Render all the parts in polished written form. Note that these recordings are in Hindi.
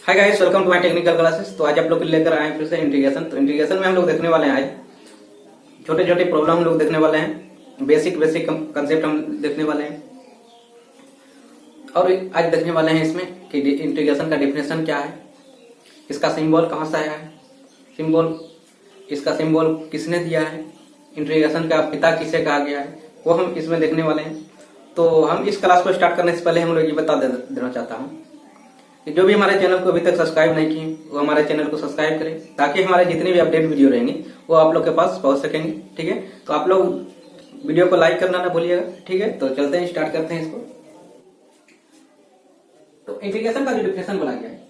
Hi guys, welcome to my technical classes. तो आज आप लोग के लिए लेकर आए हैं फिर से इंटीग्रेशन। तो इंटीग्रेशन में हम लोग देखने वाले हैं आज छोटे छोटे प्रॉब्लम हम लोग देखने वाले हैं, बेसिक कंसेप्ट हम देखने वाले हैं। और आज देखने वाले हैं इसमें कि इंटीग्रेशन का डेफिनेशन क्या है, इसका सिंबल कहाँ से आया है, सिंबल इसका सिंबल किसने दिया है, इंटीग्रेशन का पिता किसे कहा गया है, वो हम इसमें देखने वाले हैं। तो हम इस क्लास को स्टार्ट करने से पहले हम लोग ये बता देना चाहता हूँ कि जो भी हमारे चैनल को अभी तक सब्सक्राइब नहीं किए वो हमारे चैनल को सब्सक्राइब करें, ताकि हमारे जितने भी अपडेट वीडियो रहेंगे वो आप लोग के पास पहुंच सकेंगे। ठीक है, तो आप लोग वीडियो को लाइक करना ना भूलिएगा। ठीक है, तो चलते हैं, स्टार्ट करते हैं इसको। तो इंटीग्रेशन का जो डिफिनेशन बोला गया है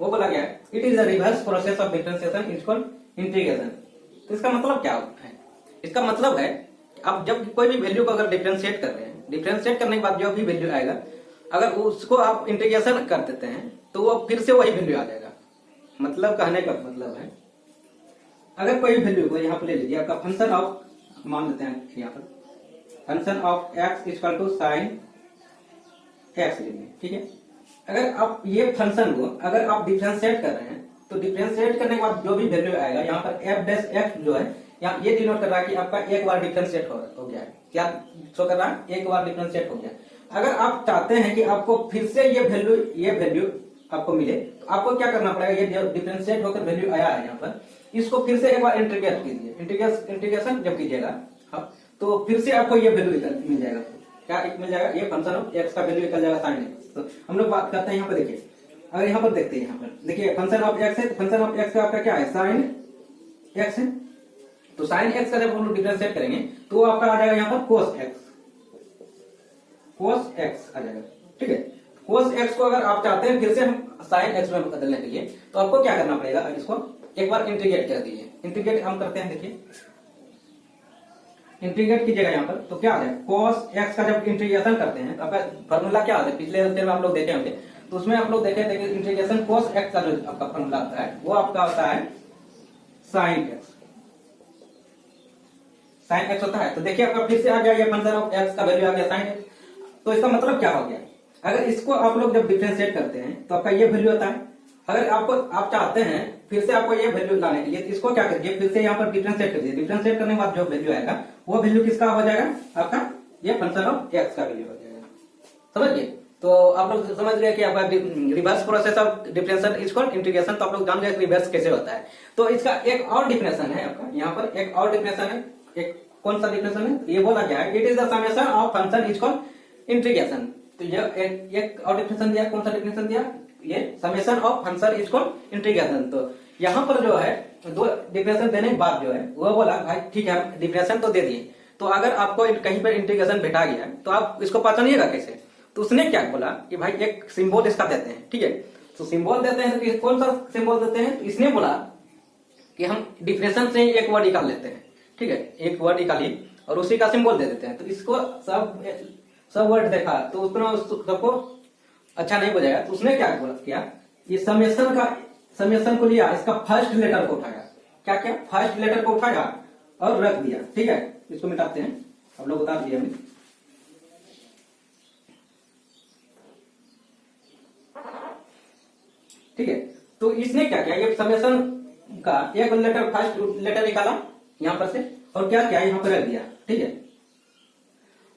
वो बोला गया है, it is the reverse process of differentiation is called integration. तो इसका मतलब क्या है? इसका मतलब है आप जब कोई भी वैल्यू को अगर डिफरेंशिएट कर रहे हैं, डिफरेंशिएट करने के बाद जो भी वैल्यू आएगा, अगर उसको आप इंटीग्रेशन कर देते हैं तो वो फिर से वही वैल्यू आ जाएगा। मतलब कहने का मतलब है, अगर कोई वैल्यू को यहाँ पर ले लीजिए, आपका फंक्शन ऑफ, मान लेते हैं यहाँ पर function of x equal to sine x लीजिए। ठीक है, अगर आप ये फंक्शन को अगर आप डिफरेंशिएट कर रहे हैं तो डिफरेंशिएट करने के बाद जो भी वैल्यू आएगा, यहाँ पर एफ डैश एक्स जो है, यहाँ ये डिनोट कर रहा है कि आपका एक बार डिफरेंशिएट हो गया है। क्या शो कर रहा है? एक बार डिफरेंशिएट हो गया। अगर आप चाहते हैं कि आपको फिर से ये वैल्यू आपको मिले, तो आपको क्या करना पड़ेगा, ये डिफरेंशिएट होकर वैल्यू आया है यहाँ पर, इसको फिर से एक बार इंटीग्रेट कीजिए। इंटीग्रेशन जब कीजिएगा तो फिर से आपको ये वैल्यू मिल जाएगा। क्या मिल जाएगा? ये फंक्शन ऑफ एक्स का वैल्यू निकल जाएगा साइन एक्स। तो हम लोग बात करते हैं यहाँ पर, देखिए अगर यहाँ पर देखते हैं, यहाँ पर देखिए फंक्शन ऑफ एक्स है, फंक्शन ऑफ एक्स का आपका क्या है? साइन एक्स है। तो साइन एक्स का जब हम लोग डिफरेंशिएट करेंगे तो आपका आ जाएगा यहाँ पर कोस एक्स, कोस एक्स आ जाएगा। ठीक है, कोस एक्स को अगर आप चाहते हैं फिर से हम साइन एक्स में बदलने के लिए, तो आपको क्या करना पड़ेगा, इसको एक बार इंटीग्रेट कर दीजिए। इंटीग्रेट हम करते हैं, देखिए इंटीग्रेट कीजिएगा यहाँ पर, तो क्या आ जाएगा? कोस एक्स का जब इंटीग्रेशन करते हैं तो आपका फॉर्मूला क्या आता है? पिछले लेक्चर में आप लोग देखे होंगे, तो उसमें आप लोग देखे थे कि इंटीग्रेशन कोस एक्स का जो आपका फॉर्मूला आता है वो आपका होता है साइन एक्स। साइन एक्स होता है। तो देखिए आपका फिर से आ गया ये फंक्शन ऑफ एक्स का वैल्यू आ गया साइन एक्स। तो इसका मतलब क्या हो गया? अगर इसको आप लोग जब डिफरेंशिएट करते हैं तो आपका ये वैल्यू आता है। अगर आप चाहते हैं फिर से आपको ये वैल्यू लाने के लिए, तो इसको क्या करिए, फिर से यहाँ पर डिफरेंशिएट करिए। डिफरेंशिएट करने के बाद जो वैल्यू आएगा वो वैल्यू किसका हो जाएगा? आपका ये फंक्शन ऑफ एक्स का वैल्यू हो जाएगा। समझिए? तो आप लोग समझ गए कि आपका reverse process of differentiation is called integration. तो आप लोग जान गए रिवर्स कैसे होता है। तो इसका एक और डिफिनेशन है, आपका यहाँ पर एक और डिफिनेशन है। एक कौन सा डिफिनेशन है? ये बोला गया है, it is the summation of function is called integration. तो ये एक और डिफिनेशन दिया। कौन सा डिफिनेशन दिया? ये summation of function is called integration. तो यहाँ पर जो है दो डिफिनेशन देने के बाद जो है वो बोला, भाई ठीक है हम डिफिनेशन तो दे दिए, तो अगर आपको कहीं पर इंटीग्रेशन भेटा गया है तो आप इसको पहचानिएगा कैसे? तो उसने क्या बोला कि भाई एक सिंबल इसका देते हैं। ठीक है, तो सिंबल देते हैं, तो कौन सा सिंबल देते हैं? तो इसने बोला कि हम डिफिनेशन से एक वर्ड निकाल लेते हैं। ठीक है, एक वर्ड निकालिए और उसी का सिंबल दे देते हैं। तो इसको सब वर्ड देखा तो उतना सबको अच्छा नहीं बजाया, तो उसने क्या किया, ये समेशन को लिया, इसका फर्स्ट लेटर को उठाया। क्या क्या? फर्स्ट लेटर को उठाया और रख दिया। ठीक है, इसको मिटाते हैं, आप लोग उतार दिए हमने। ठीक है, तो इसने क्या किया, ये समेशन का एक लेटर, फर्स्ट लेटर निकाला यहाँ पर से, और क्या किया, यहाँ पर रख दिया। ठीक है,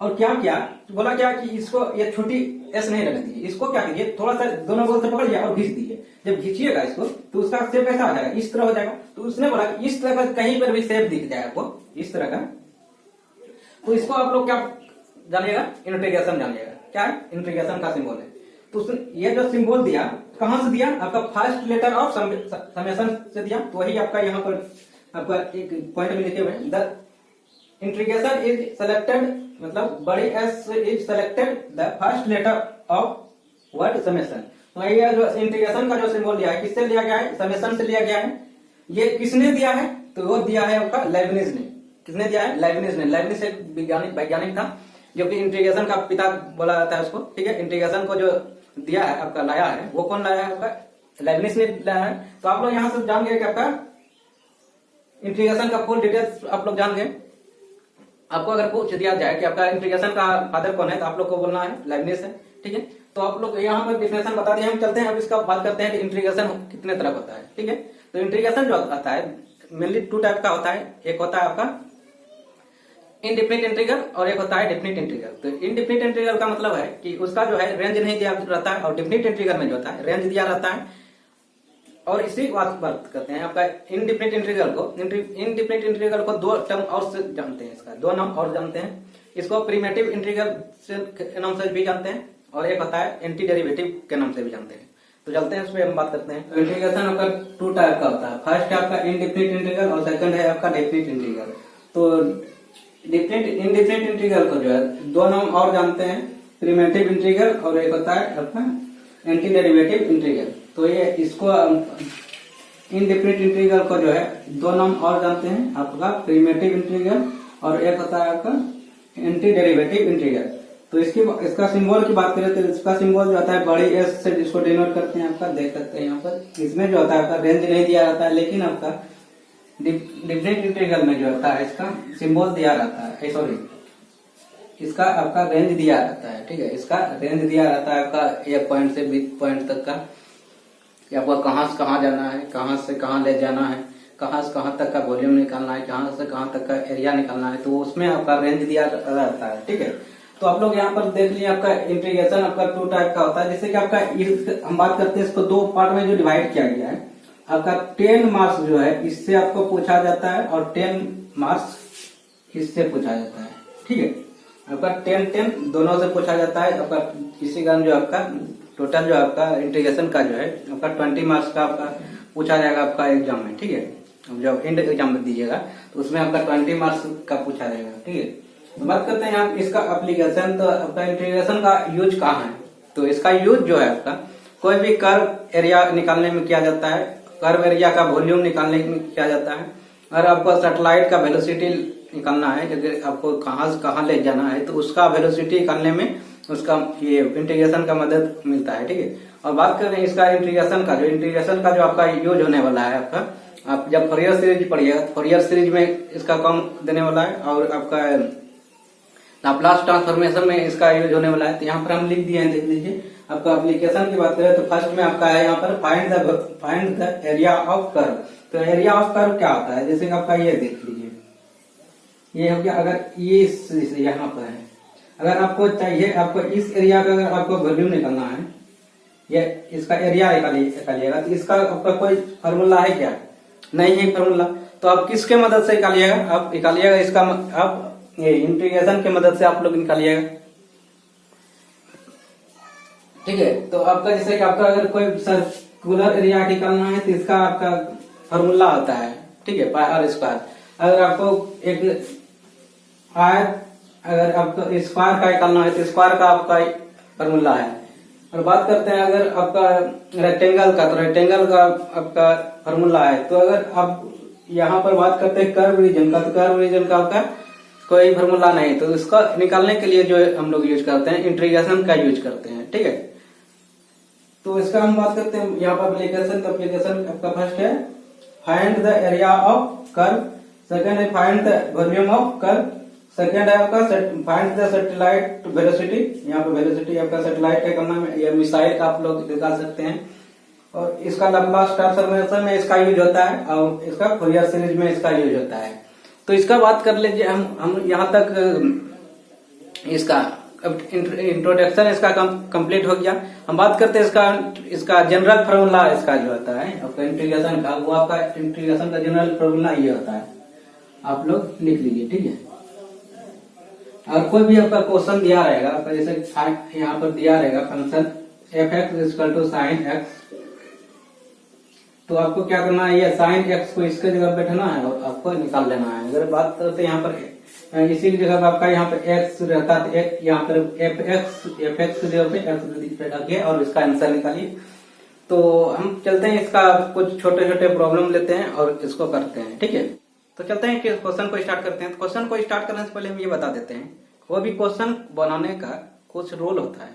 और क्या किया, बोला क्या कि इसको ये छोटी एस नहीं रखनी चाहिए, इसको क्या कीजिए, थोड़ा सा दोनों गोल से पकड़िए और घींच दीजिए। जब घींचिएगा इसको तो उसका शेप कैसा आ जाएगा? इस तरह हो जाएगा। तो उसने बोला कि इस तरह का कहीं पर भी शेप दिख जाए आपको, इस तरह का, तो इसको आप लोग क्या जानिएगा? इंटीग्रेशन जानिएगा। क्या है? इंटीग्रेशन का सिंबल है। तो उसने ये जो सिंबल दिया, कहां से दिया? आपका फर्स्ट लेटर ऑफ समेशन से दिया। तो वही आपका यहाँ पर आपका एक पॉइंट में लिखे हुए हैं, द इंटीग्रेशन इज सेलेक्टेड, मतलब बड़ी S is selected the first letter of word summation. तो ये जो इंटीग्रेशन का जो सिंबल लिया है, किससे लिया गया है? समेशन से लिया गया है। ये किसने दिया है? तो वो दिया है आपका लाइबनिज ने। किसने दिया है? लाइबनिज ने। लाइबनिज एक वैज्ञानिक था जो कि इंटीग्रेशन का पिता बोला जाता है उसको। ठीक है, इंटीग्रेशन को जो दिया है आपका, लाया है, वो कौन लाया है? आपका लाइबनिज ने लाया है। तो आप लोग यहाँ से जान गए कि आपका इंटीग्रेशन का फुल डिटेल्स आप लोग जान गए। आपको अगर पूछ दिया जाए कि आपका इंटीग्रेशन का फादर कौन है, तो आप लोग को बोलना है लाइबनिज है। ठीक है, तो आप लोग यहाँ पर डिफिनेशन बता दिए, हम चलते हैं अब इसका बात करते हैं कि इंटीग्रेशन कितने तरह का होता है। ठीक है, तो इंटीग्रेशन जो आता है मेनली 2 टाइप का होता है। एक होता है आपका इनडिफिनिट इंटीग्रल और एक होता है डेफिनिट इंटीग्रल। तो इनडिफिनिट इंटीग्रल का मतलब है कि उसका जो है रेंज नहीं दिया रहता है, और डेफिनिट इंटीग्रल में जो होता है रेंज दिया रहता है। और इसी बात करते हैं आपका इनडिफिनिट इंटीग्रल को। इनडिफिनिट इंटीग्रल को 2 टर्म और से जानते हैं, इसका 2 नाम और जानते हैं। इसको प्रिमिटिव इंटीग्रल के नाम से भी जानते हैं, और एक होता है एंटी डेरिवेटिव के नाम से भी जानते हैं। तो चलते हैं इस पर हम बात करते हैं। तो इंटीग्रेशन आपका 2 टाइप का होता है। फर्स्ट है आपका इनडिफिनिट इंटीग्रल और सेकंड है आपका डेफिनिट इंटीग्रल। तो इनडिफिनिट इंटीग्रल को जो है 2 नाम और जानते हैं, प्रिमिटिव इंटीग्रल और एक होता है आपका एंटी डेरिवेटिव इंटीग्रल। तो ये इसको इनडिफिनिट इंटीग्रल को जो है 2 नाम और जानते हैं, आपका प्रिमिटिव इंटीग्रल और एक होता है आपका एंटी डेरिवेटिव इंटीग्रल। तो इसका सिंबल की बात करें तो इसका सिंबल जो होता है बड़ी एस से जिसको डिनोट करते हैं, आपका देख सकते हैं यहाँ पर। इसमें जो होता है आपका रेंज नहीं दिया रहता है, लेकिन आपका डिफरेंट इंटीग्रल में जो होता है इसका सिंबल दिया रहता है, सॉरी इसका आपका रेंज दिया रहता है। ठीक है, इसका रेंज दिया रहता है आपका 1 पॉइंट से 20 पॉइंट तक का, कि आपको कहाँ से कहाँ जाना है, कहाँ से कहाँ ले जाना है, कहाँ से कहाँ तक का वॉल्यूम निकालना है, कहाँ से कहाँ तक का एरिया निकालना है। तो उसमें आपका रेंज दिया रहता है। ठीक है, तो आप लोग यहाँ पर देख लीजिए आपका इंटीग्रेशन आपका 2 टाइप का होता है। जैसे कि आपका हम बात करते हैं इसको 2 पार्ट में जो डिवाइड किया गया है। आपका 10 मार्क्स जो है इससे आपको पूछा जाता है, और 10 मार्क्स इससे पूछा जाता है। ठीक है, आपका 10 दोनों से पूछा जाता है। आपका इसी कारण जो आपका टोटल जो आपका इंटीग्रेशन का जो है आपका 20 मार्क्स का आपका पूछा जाएगा आपका एग्जाम में। ठीक है, जब एंड एग्जाम में दीजिएगा तो उसमें आपका 20 मार्क्स का पूछा जाएगा। ठीक है, तो बात करते हैं आप इसका एप्लीकेशन। तो आपका इंटीग्रेशन का यूज कहाँ है? तो इसका यूज जो है आपका कोई भी कर्व एरिया निकालने में किया जाता है, कर्व एरिया का वॉल्यूम निकालने में किया जाता है। और आपको सैटेलाइट का वेलोसिटी निकालना है, अगर आपको कहाँ से कहाँ ले जाना है तो उसका वेलोसिटी निकालने में उसका ये इंटीग्रेशन का मदद मिलता है। ठीक है, और बात करें इसका इंटीग्रेशन का जो आपका यूज होने वाला है आपका, आप जब फोरियर सीरीज पढ़िएगा तो फोरियर सीरीज में इसका काम देने वाला है, और आपका लाप्लास ट्रांसफॉर्मेशन में इसका यूज होने वाला है। तो यहाँ पर हम लिख दिए हैं, देख लीजिए। आपका एप्लीकेशन की बात करें तो फर्स्ट में आपका है यहाँ पर find the area of curve. तो एरिया ऑफ कर्व क्या होता है? जैसे कि आपका ये देख लीजिए, ये हो गया। अगर ये यहाँ पर है, अगर आपको चाहिए आपको इस एरिया का अगर आपको वॉल्यूम निकालना है, ये इसका एरिया निकालिएगा, तो इसका आपका कोई फॉर्मूला है क्या? नहीं है फॉर्मूला। तो आप किसके मदद से निकालिएगा? आप निकालिएगा इसका आप ये इंटीग्रेशन की मदद से आप लोग निकालिएगा। ठीक है, तो आपका जैसे कि आपका अगर कोई सर्कुलर एरिया निकालना है तो इसका आपका फॉर्मूला होता है। ठीक है, पाई आर स्क्वायर। अगर आपको एक आयत अगर आपको स्क्वायर का निकालना है तो स्क्वायर का आपका फॉर्मूला है। और बात करते हैं अगर आपका रेक्टेंगल का, तो रेक्टेंगल का आपका फॉर्मूला है। तो अगर आप यहाँ पर बात करते हैं कर्व रीजन का, तो कर्व रीजन का आपका कोई फॉर्मूला नहीं। तो इसका निकालने के लिए जो हम लोग यूज करते हैं इंटीग्रेशन का यूज करते हैं। ठीक है, तो इसका हम बात करते हैं यहाँ पर एप्लीकेशन। तो एप्लीकेशन आपका फर्स्ट है find the area of curve, second है find the volume of curve, second है आपका फाइंड द सैटेलाइट वेलोसिटी। यहाँ पर वेलोसिटी आपका सैटेलाइट का करना में या मिसाइल का आप लोग निकाल सकते हैं। और इसका लाप्लास ट्रांसफॉर्मेशन में इसका यूज होता है, और इसका फूरियर सीरीज में इसका यूज होता है। तो इसका बात कर लीजिए हम यहाँ तक इसका इंट्रोडक्शन इसका कंप्लीट हो गया। हम बात करते हैं इसका जनरल फॉर्मूला इसका जो होता है आपका इंटीग्रेशन का, वो आपका इंटीग्रेशन का जनरल फॉर्मूला ये होता है, आप लोग लिख लीजिए। ठीक है, और कोई भी आपका क्वेश्चन दिया रहेगा आपका, जैसे यहाँ पर दिया रहेगा फंक्शन f(x) sin x, तो आपको क्या करना है, ये sin x को इसके जगह बैठना है और आपको निकाल लेना है। अगर बात करते हैं यहाँ पर इसी की जगह आपका यहाँ पर x रहता है, तो यहाँ पर f(x) की जगह पे x रखिए और इसका आंसर निकालिए। तो हम चलते हैं, इसका कुछ छोटे छोटे प्रॉब्लम लेते हैं और इसको करते हैं। ठीक है, तो चलते हैं कि क्वेश्चन को स्टार्ट करते हैं। तो क्वेश्चन को स्टार्ट करने से पहले हम ये बता देते हैं, कोई भी क्वेश्चन बनाने का कुछ रूल होता है,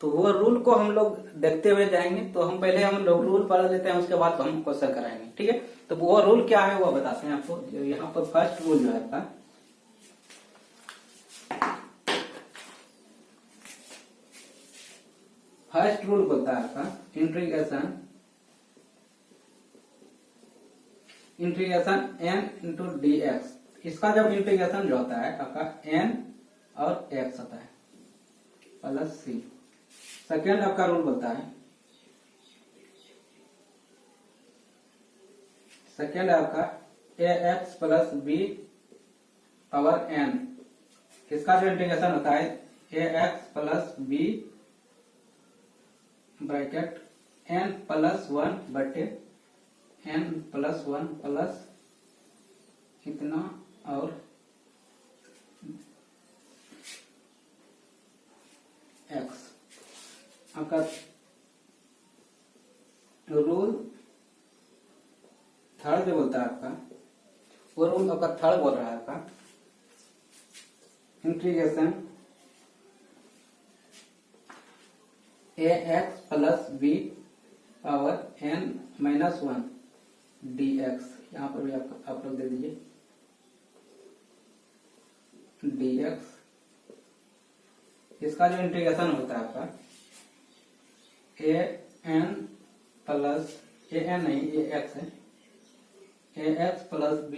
तो वो रूल को हम लोग देखते हुए जाएंगे। तो हम पहले हम लोग रूल पढ़ लेते हैं, उसके बाद हम क्वेश्चन कराएंगे। ठीक है, तो वो रूल क्या है वो बताते हैं आपको। यहाँ पर फर्स्ट रूल जो है आपका, फर्स्ट रूल बोलता है आपका integration n into d x. इसका जब इंटीग्रेशन जो होता है आपका n और x होता है प्लस c। सेकेंड आपका रूल बोलता है, सेकेंड आपका ax plus b power n। इसका जो इंटीग्रेशन होता है ax plus b bracket n plus 1 बटे n प्लस 1 प्लस इतना और x। आपका रूल थर्ड जो बोलता है आपका, वो रूल आपका थर्ड बोल रहा है आपका integration ax plus b power n minus 1 dx। यहाँ पर भी आप लोग दे दीजिए dx। इसका जो इंटीग्रेशन होता है आपका an प्लस an नहीं ax है ax प्लस b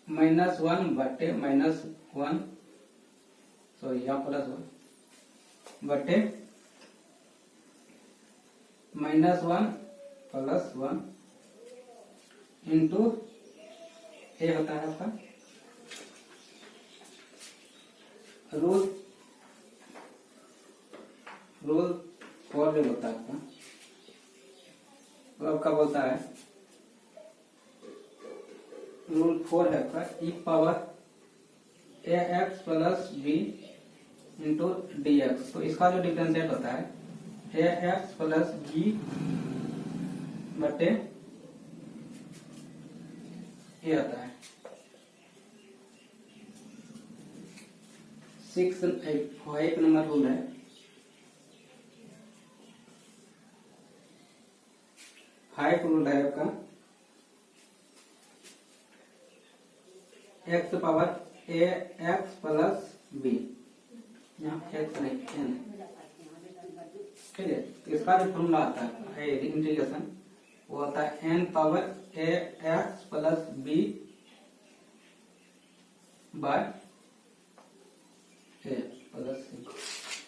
माइनस 1 बटे माइनस 1 सॉरी यहाँ प्लस 1 बटे माइनस 1 प्लस 1 इंटू ए होता है आपका रूल 4 जो होता है आपका, वो आपका बोलता है रूल 4 है आपका e power ax plus b into d x. तो इसका जो डिफरेंशिएट होता है ax प्लस b बटे ये आता है 5 नंबर रूल है। फाइव रूल है आपका x power ax plus b, यहाँ x नहीं n, ठीक है। तो इसका जो फॉर्मूला आता है इंटीग्रेशन वो होता है n power ax plus b by a plus c।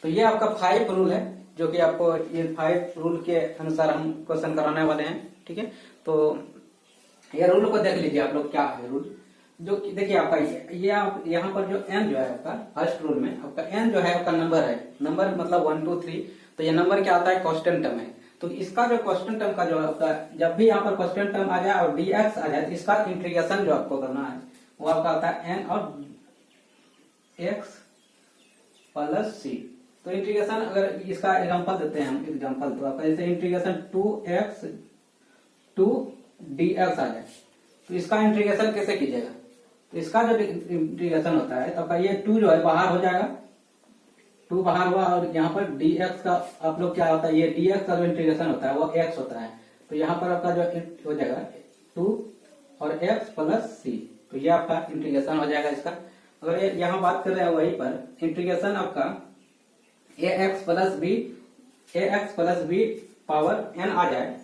तो ये आपका 5 रूल है जो कि आपको ये 5 रूल के अनुसार हम क्वेश्चन कराने वाले हैं, ठीक है। तो ये रूल को देख लीजिए आप लोग क्या है रूल। जो देखिए आपका ये आप यहाँ पर जो n जो है आपका फर्स्ट रूल में आपका n जो है आपका नंबर है, नंबर मतलब 1 2 3। तो ये नंबर क्या आता है कांस्टेंट टर्म है। तो इसका जो कांस्टेंट टर्म का जो आपका जब भी यहाँ पर कांस्टेंट टर्म आ जाए और dx आ जाए तो इसका इंटीग्रेशन जो आपको करना है वो आपका आता है n और x प्लस c। तो इंटीग्रेशन अगर इसका एग्जांपल देते हैं हम एग्जांपल, तो आपका जैसे इंटीग्रेशन 2x टू dx आ जाए तो इसका इंटीग्रेशन कैसे कीजिएगा। तो इसका जो इंटीग्रेशन होता है तो आपका ये 2 जो है बाहर हो जाएगा, 2 बाहर हुआ और यहाँ पर dx का आप लोग क्या होता है ये dx का जो इंटीग्रेशन होता है वो x होता है। तो यहाँ पर आपका जो हो जाएगा 2 और x प्लस c। तो ये आपका इंटीग्रेशन हो जाएगा इसका। अगर यहाँ बात कर रहे हैं वहीं पर इंटीग्रेशन आपका ax plus b power n आ जाए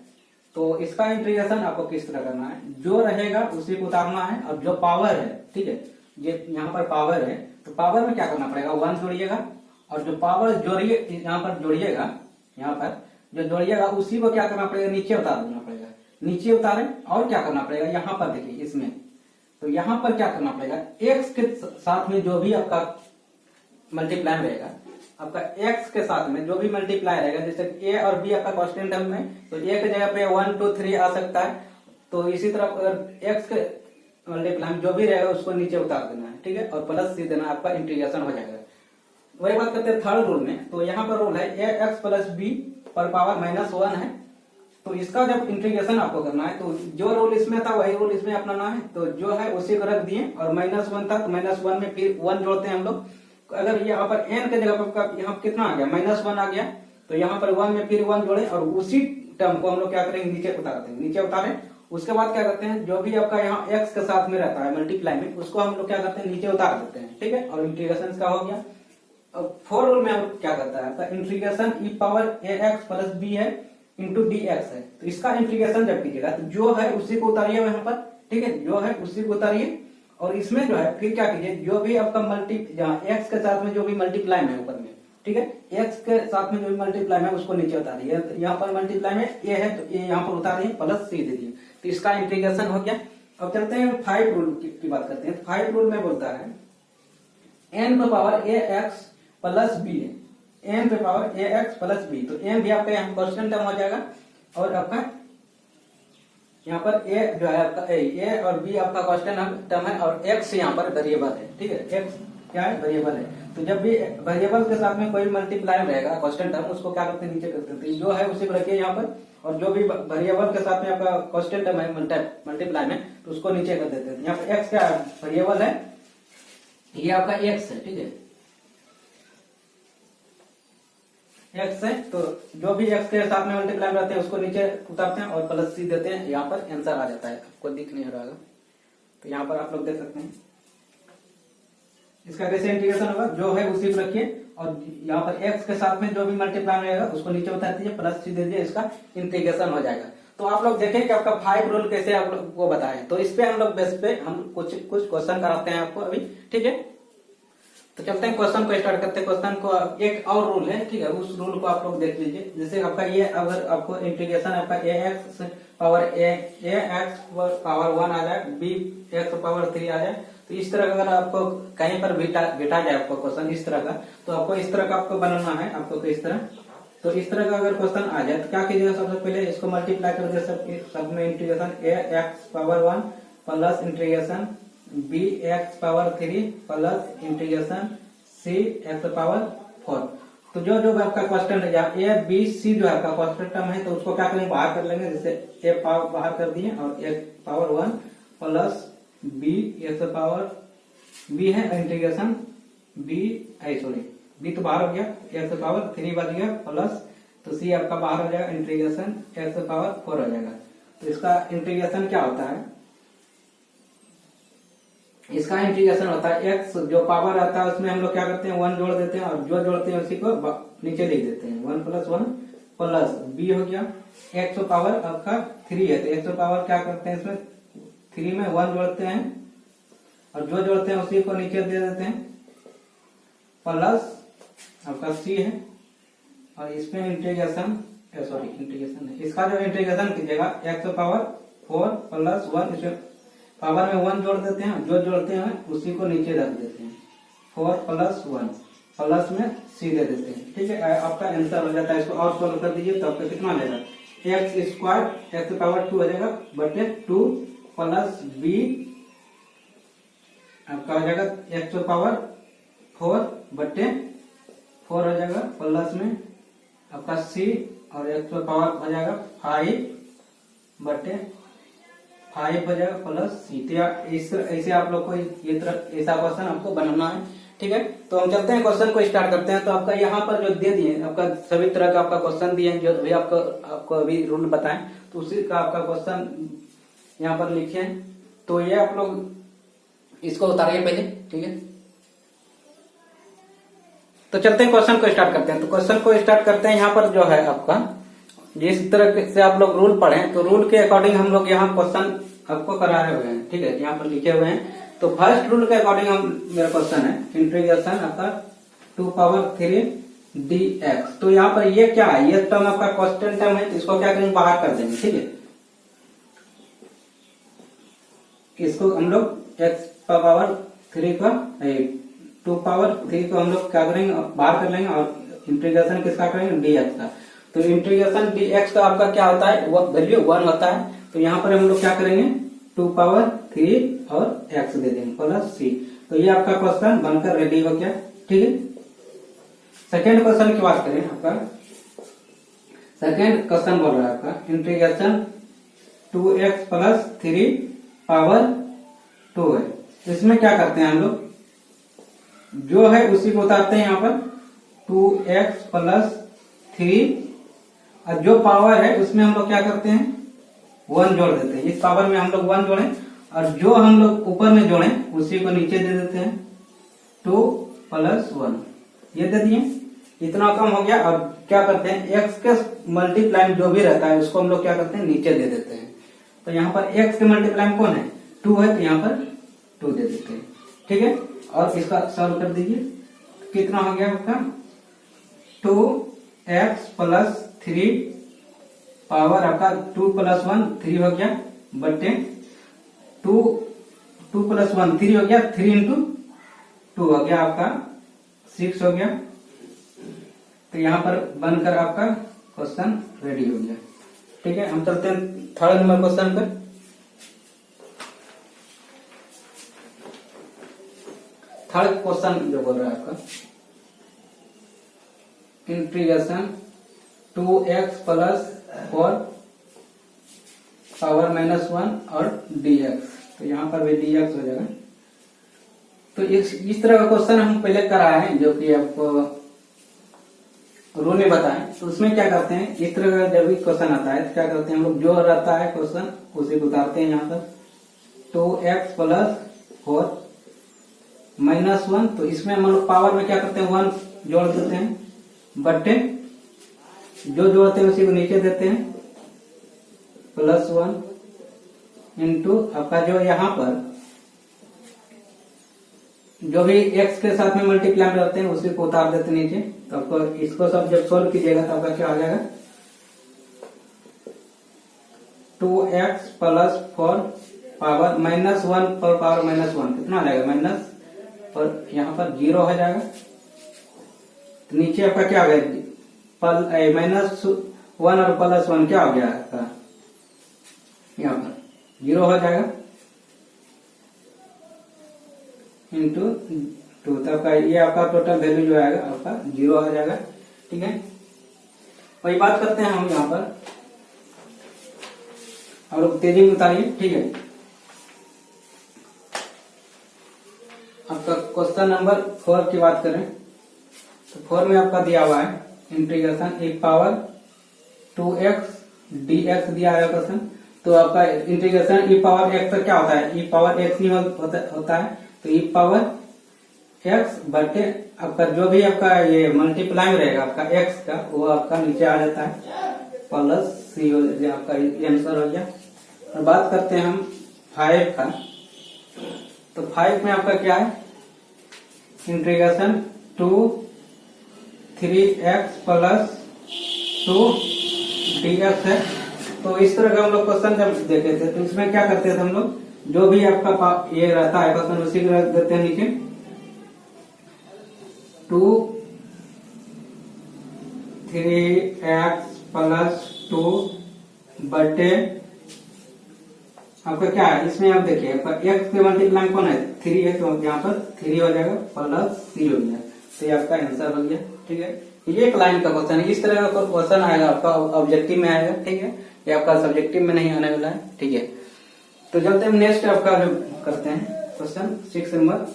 तो इसका इंटीग्रेशन आपको किस तरह करना है, जो रहेगा उसी को उतारना है और जो पावर है, ठीक है, ये यहाँ पर पावर है तो पावर में क्या करना पड़ेगा 1 जोड़िएगा और जो पावर जोड़िए यहाँ पर जोड़िएगा, यहाँ पर जो जोड़िएगा उसी को क्या करना पड़ेगा नीचे उतार देना पड़ेगा। नीचे उतारे और क्या करना पड़ेगा यहाँ पर देखिए इसमें, तो यहाँ पर क्या करना पड़ेगा x के साथ में जो भी आपका मल्टीप्लाई रहेगा, आपका x के साथ में जो भी मल्टीप्लाई रहेगा, जैसे a और b आपका कांस्टेंट टर्म में तो a के जगह पे 1 2 3 आ सकता है। तो इसी तरह अगर x के मल्टीप्लाई जो भी रहेगा उसको नीचे उतार देना है, ठीक है, और प्लस c देना, आपका इंटीग्रेशन हो जाएगा। वही बात करते हैं थर्ड रूल में। तो यहाँ पर रूल है ax प्लस b पर पावर माइनस 1 है। तो इसका जब इंटीग्रेशन आपको करना है तो जो रूल इसमें था वही रूल इसमें अपनाना है। तो जो है उसी को रख दिए और -1 था तो -1 में फिर 1 जोड़ते हैं हम लोग। अगर यहाँ पर n के जगह पर यहाँ कितना आ गया -1 आ गया तो यहाँ पर 1 में फिर 1 जोड़े और उसी टर्म को हम लोग क्या करेंगे नीचे उतार देंगे। नीचे उतारे उसके बाद क्या करते हैं जो भी आपका यहाँ x के साथ में रहता है मल्टीप्लाई में उसको हम लोग क्या करते हैं नीचे उतार देते हैं, ठीक है, और इंटीग्रेशन का हो गया। अब फोर रूल में हम क्या करता है, आपका इंटीग्रेशन ई पावर ए एक्स प्लस बी है इंटू डी एक्स है। तो इसका इंटीग्रेशन जब कीजिएगा तो जो है उसी को उतारिए यहाँ पर, ठीक है, जो है उसी को उतारिए। और इसमें जो है फिर क्या कीजिए, जो भी आपका जहाँ एक्स के साथ में जो भी मल्टीप्लाई में ऊपर में, ठीक है, एक्स के साथ में जो भी मल्टीप्लाई में उसको नीचे उतारिए। यहाँ पर मल्टीप्लाई में ए है तो ए यहाँ पर उतारिए, प्लस सी दे दिए, तो इसका इंटीग्रेशन हो गया। अब चलते हैं 5 रूल की बात करते हैं। 5 रूल में बोलता है एन पे पावर ए एक्स प्लस बी है, एन पे पावर ए एक्स प्लस बी। तो एन भी आपका यहाँ कांस्टेंट टर्म हो जाएगा और आपका यहाँ पर ए जो है आपका ए और बी आपका कांस्टेंट टर्म है और एक्स यहाँ पर वेरिएबल है, ठीक है, एक्स क्या है, वेरिएबल है। तो जब भी वेरिएबल के साथ में कोई मल्टीप्लाई रहेगा कांस्टेंट टर्म, उसको क्या करते हैं, नीचे करते हैं। तो जो है उसी को रखिए यहाँ पर, और जो भी वेरिएबल के साथ में आपका कांस्टेंट टर्म है मल्टीप्लाई में, तो उसको नीचे कर देते हैं। यहाँ पर एक्स क्या वेरिएबल है, ये आपका एक्स है, ठीक है, एक्स है। तो जो भी एक्स के साथ में मल्टीप्लाई रहते हैं उसको नीचे उतारते हैं और प्लस सी देते हैं, यहाँ पर आंसर आ जाता है। आपको दिख नहीं रहा, तो यहाँ पर आप लोग देख सकते हैं। इसका कैसे इंटीग्रेशन होगा, जो है उसी को रखिए और यहाँ पर एक्स के साथ में जो भी मल्टीप्लाई रहेगा उसको नीचे उतार दीजिए, प्लस सी दे दीजिए, इसका इंटीग्रेशन हो जाएगा। तो आप लोग देखें कि आपका 5 रूल कैसे आप लोग को बताएं। तो इस पे हम लोग बेस पे हम कुछ क्वेश्चन कराते हैं आपको अभी, ठीक है। तो चलते हैं क्वेश्चन को स्टार्ट करते हैं। क्वेश्चन को एक और रूल है, ठीक है, उस रूल को आप लोग देख लीजिए। जैसे आपका ये अगर आपको इंटीग्रेशन आपका ए एक्स पावर ए एक्स पावर 1 आ जाए, बी एक्स पावर 3 आ जाए, तो इस तरह का अगर आपको कहीं पर बिठा जाए आपको क्वेश्चन इस तरह का, तो आपको इस तरह का आपको बनाना है, आपको इस तरह। तो इस तरह का अगर क्वेश्चन आ जाए तो क्या कीजिएगा, सबसे पहले इसको मल्टीप्लाई कर दे सब में integration a x power 1 plus integration b x power 3 plus integration c x power 4। तो जो जो आपका कांस्टेंट है ए बी सी जो है आपका कांस्टेंट टर्म है, तो उसको क्या करेंगे, बाहर कर लेंगे। जैसे ए पावर बाहर कर दिए और x power 1 plus b x power b है इंटीग्रेशन बी सॉरी बी तो बाहर हो गया, एक्स पावर 3 बच गया प्लस, तो सी आपका बाहर हो जाएगा, इंटीग्रेशन एक्स पावर 4 हो जाएगा। तो इसका इंटीग्रेशन क्या होता है, इसका इंटीग्रेशन होता है एक्स जो पावर आता है उसमें हम लोग क्या करते हैं 1 जोड़ देते हैं और जो जोड़ते हैं उसी को नीचे लिख देते हैं। 1 प्लस 1 प्लस बी हो गया, एक्स पावर आपका 3 है, तो एक्स पावर क्या करते हैं इसमें 3 में 1 जोड़ते हैं और जो जोड़ते हैं उसी को नीचे दे देते हैं, प्लस आपका सी है। और इसमें इंटीग्रेशन इसका जो इंटीग्रेशन कीजिएगा एक्स पावर 4 प्लस 1, इसमें पावर में 1 जोड़ देते हैं, जो जोड़ते हैं उसी को नीचे रख देते हैं, 4 प्लस 1 प्लस में सी दे देते हैं, ठीक है। आपका आंसर हो जाता है। इसको और सोल्व कर दीजिए तो आपका कितना आ जाएगा, एक्स स्क्वायर एक्स पावर 2 हो जाएगा बटे 2 प्लस बी आपका हो जाएगा एक्स पावर 4 बटे 4 हो जाएगा प्लस में आपका सी और एक्स पावर हो जाएगा 5 बटे 5 हो जाएगा प्लस सी। तो ऐसे आप लोग को ये तरह ऐसा क्वेश्चन आपको बनाना है, ठीक है। तो हम चलते हैं क्वेश्चन को स्टार्ट करते हैं। तो आपका यहाँ पर जो दे दिए आपका सभी तरह का आपका क्वेश्चन दिए जो भी आपको अभी रूल बताएं, तो उसी का आपका क्वेश्चन यहाँ पर लिखे। तो ये आप लोग इसको उतारिए पहले, ठीक है। तो चलते हैं क्वेश्चन को स्टार्ट करते हैं। तो क्वेश्चन को स्टार्ट करते हैं। यहाँ पर जो है आपका जिस तरह से आप लोग रूल पढ़े तो रूल के अकॉर्डिंग हम लोग यहाँ क्वेश्चन आपको कराए हुए हैं, ठीक है, यहाँ पर लिखे हुए हैं। तो फर्स्ट रूल के अकॉर्डिंग मेरा क्वेश्चन है इंटीग्रेशन आपका 2 पावर 3 dx। तो यहाँ पर ये क्या है, ये टर्म आपका कांस्टेंट टर्म है, इसको क्या करेंगे, बाहर कर देंगे, ठीक है। इसको हम लोग x पावर 3 का 2 पावर 3 को हम लोग क्या करेंगे, बाहर कर लेंगे और इंटीग्रेशन किसका करेंगे, dx का। तो इंटीग्रेशन dx का आपका क्या होता है, वो वैल्यू 1 होता है। तो यहाँ पर हम लोग क्या करेंगे 2 पावर 3 और x दे देंगे प्लस c। तो ये आपका क्वेश्चन बनकर रेडी हो गया, ठीक है। सेकेंड क्वेश्चन की बात करें, आपका सेकेंड क्वेश्चन बोल रहा है आपका इंटीग्रेशन 2x प्लस 3 पावर 2 है। इसमें क्या करते हैं हम लोग, जो है उसी को उतारते हैं यहाँ पर 2x प्लस 3 और जो पावर है उसमें हम लोग क्या करते हैं 1 जोड़ देते हैं। इस पावर में हम लोग 1 जोड़े और जो हम लोग ऊपर में जोड़े उसी को नीचे दे देते हैं 2 प्लस 1। ये दे दिए, इतना कम हो गया। अब क्या करते हैं, x के मल्टीप्लाई जो भी रहता है उसको हम लोग क्या करते हैं, नीचे दे देते हैं। तो यहाँ पर x के मल्टीप्लाई कौन है, 2 है, तो यहाँ पर 2 दे देते हैं। ठीक है, और इसका सॉल्व कर दीजिए, कितना हो गया आपका 2x प्लस 3 पावर आपका 2 प्लस 1 3 हो गया, बटे 2 प्लस 1 3 हो गया, 3 इंटू 2 हो गया आपका 6 हो गया। तो यहाँ पर बनकर आपका क्वेश्चन रेडी हो गया। ठीक है, हम चलते हैं थर्ड नंबर क्वेश्चन पर। थर्ड क्वेश्चन जो बोल रहा है आपका, इंटीग्रेशन 2x प्लस 4 पावर -1 और dx, तो यहाँ पर भी dx हो जाएगा। तो इस तरह का क्वेश्चन हम पहले कराए हैं, जो कि आपको रूल में बताएं। तो उसमें क्या करते हैं, इस तरह का जब भी क्वेश्चन आता है तो क्या करते हैं हम लोग, जो रहता है क्वेश्चन उसे उतारते हैं। यहाँ पर 2x प्लस 4 -1, तो इसमें हम लोग पावर में क्या करते हैं 1 जोड़ देते हैं, बटे जो जोड़ते हैं उसी को नीचे देते हैं, प्लस 1 इंटू आपका जो यहाँ पर जो भी x के साथ में मल्टीप्लाई रहते हैं उसी को उतार देते नीचे। तो आपको इसको सब जब सोल्व कीजिएगा तो आपका क्या आ जाएगा, 2x प्लस 4 पावर -1 पर पावर -1 कितना आ जाएगा, माइनस, और यहाँ पर 0 हो जाएगा। तो नीचे आपका क्या आ गया, -1 और +1 क्या हो गया आपका, यहाँ पर 0 हो जाएगा, इंटू 2, तब का ये आपका टोटल वैल्यू जो आएगा आपका 0 आ जाएगा। ठीक है, वही बात करते हैं हम यहाँ पर, हम लोग तेजी में उतारिए। ठीक है, आपका क्वेश्चन नंबर 4 की बात करें तो 4 में आपका दिया हुआ है integration e power 2x dx दिया है क्वेश्चन। तो आपका इंटीग्रेशन e पावर x का क्या होता है, e पावर x नहीं होता है, तो e पावर x बटे आपका जो भी आपका ये मल्टीप्लाई रहेगा आपका x का, वो आपका नीचे आ जाता है, प्लस c हो जाए, आपका आंसर हो गया। और बात करते हैं हम 5 का, तो 5 में आपका क्या है, इंटीग्रेशन 2 3x प्लस 2 dx है। तो इस तरह का हम लोग क्वेश्चन जब देखे थे तो इसमें क्या करते थे हम लोग, जो भी आपका ये रहता है क्वेश्चन उसी को रख देते हैं नीचे, 2 3x प्लस 2 बटे आपका क्या है, इसमें आप देखिए आपका x के मल्टीप्लाई कौन है, 3 है, तो यहाँ पर 3 हो जाएगा, प्लस c हो गया, तो ये आपका आंसर हो गया। ठीक है, ये एक लाइन का क्वेश्चन है, इस तरह का क्वेश्चन आएगा आपका ऑब्जेक्टिव में आएगा। ठीक है, ये आपका सब्जेक्टिव में नहीं आने वाला है। ठीक है, तो चलते हम नेक्स्ट आपका जो करते हैं क्वेश्चन 6 नंबर,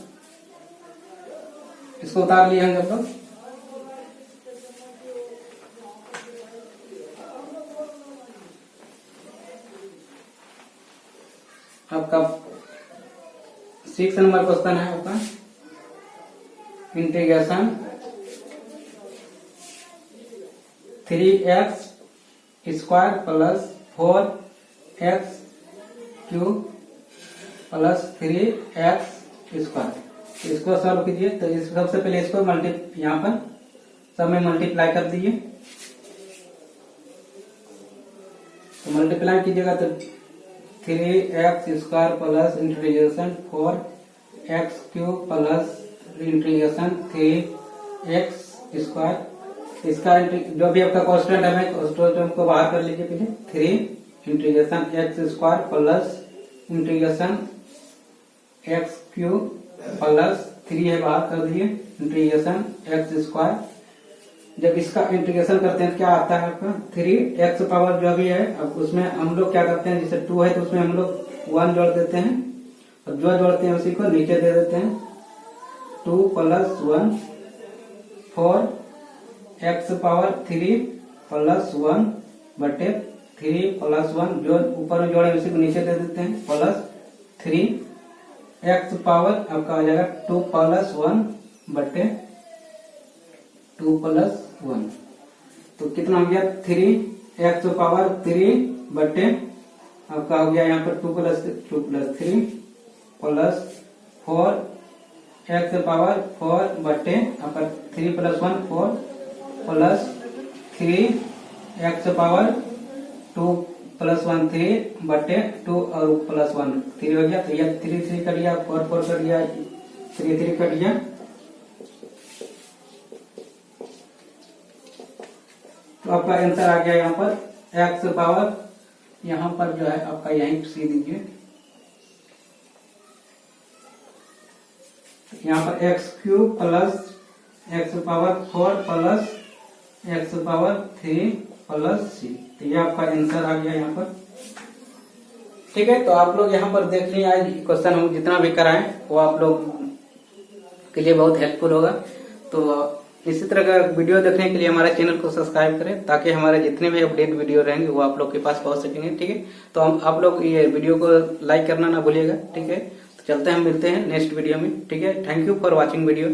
इसको उतार लिए हम लोग। आपका 6 नंबर क्वेश्चन है आपका, integration 3x square plus 4x cube plus 3x square, इसको सॉल्व कीजिए। तो सबसे पहले इसको यहाँ पर सब में मल्टीप्लाई कर दीजिए, तो मल्टीप्लाई कीजिएगा तो 3x square plus integration 4x cube plus integration 3x square, इसका जो भी आपका कांस्टेंट है कांस्टेंट को बाहर कर लीजिए पहले, 3 integration x square plus integration x cube plus 3 है बाहर कर दिए, इंटीग्रेशन x स्क्वायर। जब इसका इंटीग्रेशन करते हैं तो क्या आता है आपका, 3x पावर जो भी है, अब उसमें हम लोग क्या करते हैं, जैसे 2 है तो उसमें हम लोग 1 जोड़ देते हैं, और जो जोड़ते हैं उसी को नीचे दे देते हैं, 2 प्लस 1 4x पावर 3 प्लस 1 बटे 3 प्लस 1, जो ऊपर में जोड़े उसी को नीचे दे देते हैं, प्लस 3x पावर आपका आ जाएगा 2 प्लस 1 बटे 2 प्लस 1, तो कितना हो गया 3x पावर 3 बटे आपका हो गया यहाँ पर 2 प्लस 3 प्लस 4x पावर 4 बटे आपका 3 plus 1 4 plus 3x power 2 plus 1 3 बटे 2 और प्लस 1 3 हो गया, तो ये 3 3 कट गया, 4 4 कट गया, 3 3 कट गया, तो आपका आंसर आ गया यहाँ पर x पावर, यहाँ पर जो है आपका यहीं सी दीजिए, यहाँ पर x cube plus x power 4 plus x power 3 plus c, तो ये आपका आंसर आ गया यहाँ पर। ठीक है, तो आप लोग यहाँ पर देख लीजिए, आज क्वेश्चन हम जितना भी कराएं वो आप लोग के लिए बहुत हेल्पफुल होगा। तो इसी तरह का वीडियो देखने के लिए हमारे चैनल को सब्सक्राइब करें, ताकि हमारे जितने भी अपडेट वीडियो रहेंगे वो आप लोग के पास पहुंच सकेंगे। ठीक है, तो हम आप लोग ये वीडियो को लाइक करना ना भूलिएगा। ठीक है, तो चलते हैं, मिलते हैं नेक्स्ट वीडियो में। ठीक है, thank you for watching video.